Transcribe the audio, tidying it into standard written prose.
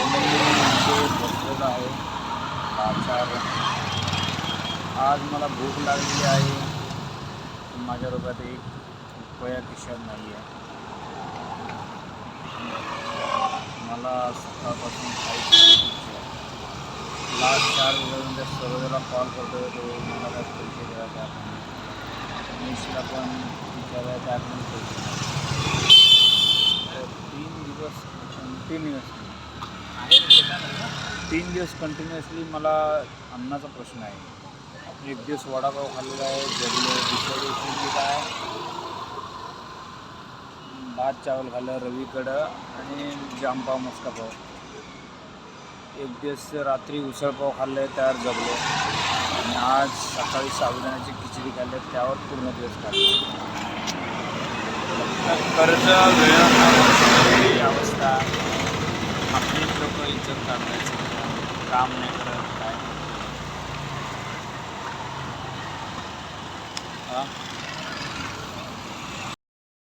बसलेलो आहे लाचार. आज मला भूक लागलेली आहे. माझ्या डोक्यात एक रुपया खिशात नाही आहे. मला सकाळपासून खायची इच्छा आहे. लाचार वगैरे त्या सर्वला कॉल करतो तो मला काय पैसे द्यायचे आपण मनीषला पण विचारायचं आपण पैसे नाही. तर 3 दिवस कंटिन्युअसली मला अन्नाचा प्रश्न आहे. एक दिवस वडापाव खाल्लेला आहे जगलो. दुसऱ्या दिवशी मी काय भात चावल खाल्लं रवीकडं आणि जामपाव मस्का पाव. एक दिवस रात्री उसळपाव खाल्ले त्यावर जगलो आणि आज सकाळी साबुदाण्याची खिचडी खाल्ली त्यावर पूर्ण दिवस काढले. कर्ज वेळ अवस्था आपली लोक इज्जत काढायचं काम नाही करत काय.